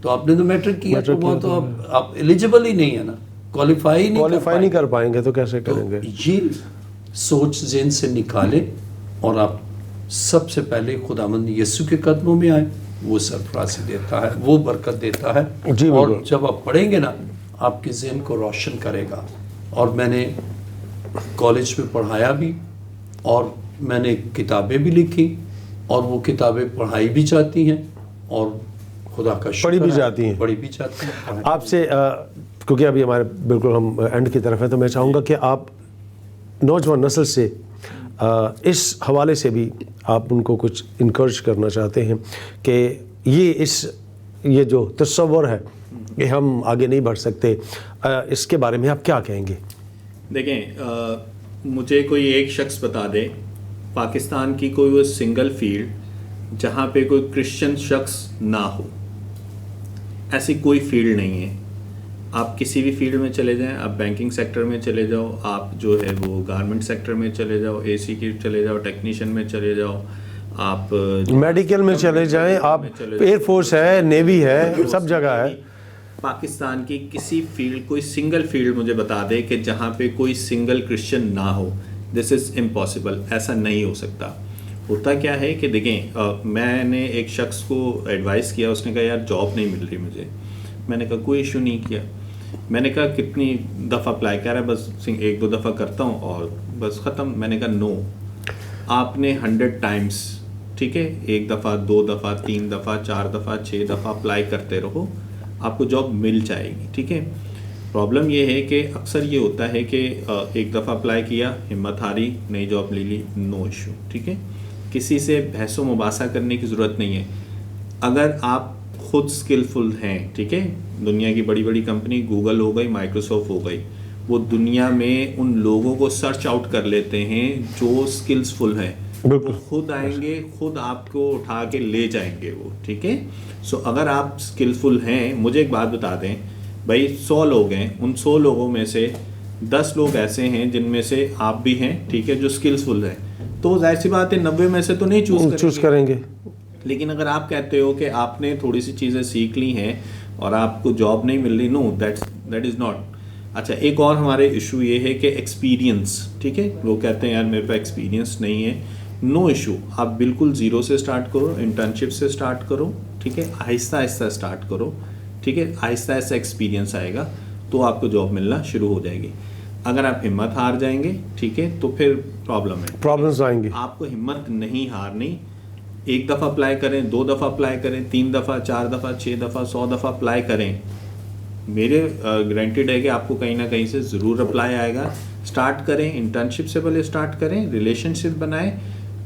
تو آپ نے تو میٹرک کیا تو وہ تو آپ ایلیجیبل ہی نہیں ہے نا, کوالیفائی نہیں کر پائیں گے تو کیسے کریں گے. یہ سوچ ذہن سے نکالیں اور آپ سب سے پہلے خداوند یسوع کے قدموں میں آئیں. وہ سرفرازی دیتا ہے, وہ برکت دیتا ہے. اور جب آپ پڑھیں گے نا آپ کے ذہن کو روشن کرے گا. اور میں نے کالج میں پڑھایا بھی, اور میں نے کتابیں بھی لکھی, اور وہ کتابیں پڑھائی بھی جاتی ہیں اور خدا کا شکر پڑھی بھی جاتی ہیں. آپ سے کیونکہ ابھی ہمارے بالکل ہم اینڈ کی طرف ہیں, تو میں چاہوں گا کہ آپ نوجوان نسل سے اس حوالے سے بھی آپ ان کو کچھ انکریج کرنا چاہتے ہیں کہ یہ جو تصور ہے کہ ہم آگے نہیں بڑھ سکتے, اس کے بارے میں آپ کیا کہیں گے؟ دیکھیں, مجھے کوئی ایک شخص بتا دے پاکستان کی کوئی وہ سنگل فیلڈ جہاں پہ کوئی کرسچن شخص نہ ہو. ایسی کوئی فیلڈ نہیں ہے. آپ کسی بھی فیلڈ میں چلے جائیں, آپ بینکنگ سیکٹر میں چلے جاؤ, آپ جو ہے وہ گارمنٹ سیکٹر میں چلے جاؤ, اے سی کی چلے جاؤ, ٹیکنیشین میں چلے جاؤ, آپ میڈیکل میں چلے جائیں, آپ ایئر فورس ہے, نیوی ہے, سب جگہ ہے. پاکستان کی کسی فیلڈ, کوئی سنگل فیلڈ مجھے بتا دے کہ جہاں پہ کوئی سنگل کرسچن نہ ہو. دس از امپاسبل. ایسا نہیں ہو سکتا. ہوتا کیا ہے کہ دیکھیں, میں نے ایک شخص کو ایڈوائز کیا, اس نے کہا یار جاب نہیں مل رہی مجھے. میں نے کہا کوئی ایشو نہیں کیا. میں نے کہا کتنی دفعہ اپلائی کر رہا ہے؟ بس 1-2 دفعہ کرتا ہوں اور بس ختم. میں نے کہا نو, آپ نے 100 ٹائمس, ٹھیک ہے, 1 دفعہ 2 دفعہ 3 دفعہ 4 دفعہ 6 دفعہ اپلائی کرتے رہو, آپ کو جاب مل جائے گی. ٹھیک ہے. پرابلم یہ ہے کہ اکثر یہ ہوتا ہے کہ 1 دفعہ اپلائی کیا, ہمت ہاری, نئی جاب لے لی, نو ایشو. ٹھیک ہے. کسی سے بحث و مباحثہ کرنے کی ضرورت نہیں ہے. اگر آپ خود اسکلفل ہیں, ٹھیک ہے, دنیا کی بڑی بڑی کمپنی گوگل ہو گئی, مائکروسافٹ ہو گئی, وہ دنیا میں ان لوگوں کو سرچ آؤٹ کر لیتے ہیں جو اسکلسفل ہیں. خود آئیں گے, خود آپ کو اٹھا کے لے جائیں گے وہ. ٹھیک ہے. سو اگر آپ اسکلفل ہیں, مجھے ایک بات بتا دیں بھائی, 100 لوگ ہیں, ان 100 لوگوں میں سے 10 لوگ ایسے ہیں جن میں سے آپ بھی ہیں, ٹھیک ہے, جو اسکلسفل ہیں, تو ظاہر سی بات ہے 90 میں سے تو نہیں چوز کریں گے. لیکن اگر آپ کہتے ہو کہ آپ نے تھوڑی سی چیزیں سیکھ لی ہیں اور آپ کو جاب نہیں مل رہی, نو, دیٹ از ناٹ. اچھا, ایک اور ہمارے ایشو یہ ہے کہ ایکسپیرینس. ٹھیک ہے. لوگ کہتے ہیں یار میرے پہ ایکسپیرینس نہیں ہے. نو ایشو, آپ بالکل 0 سے اسٹارٹ کرو, انٹرنشپ سے اسٹارٹ کرو. ٹھیک ہے. آہستہ آہستہ اسٹارٹ کرو. ٹھیک ہے. آہستہ آہستہ ایکسپیرینس آئے گا تو آپ کو جاب ملنا شروع ہو جائے گی. اگر آپ ہمت ہار جائیں گے, ٹھیک ہے, تو پھر پرابلمس آئیں گے. آپ کو ہمت نہیں ہارنی. 1 دفعہ اپلائی کریں, 2 دفعہ اپلائی کریں, 3 دفعہ, 4 دفعہ, 6 دفعہ, 100 دفعہ اپلائی کریں. میرے گارنٹیڈ ہے کہ آپ کو کہیں نہ کہیں سے ضرور اپلائی آئے گا. اسٹارٹ کریں, انٹرنشپ سے پہلے اسٹارٹ کریں, ریلیشن شپ بنائیں,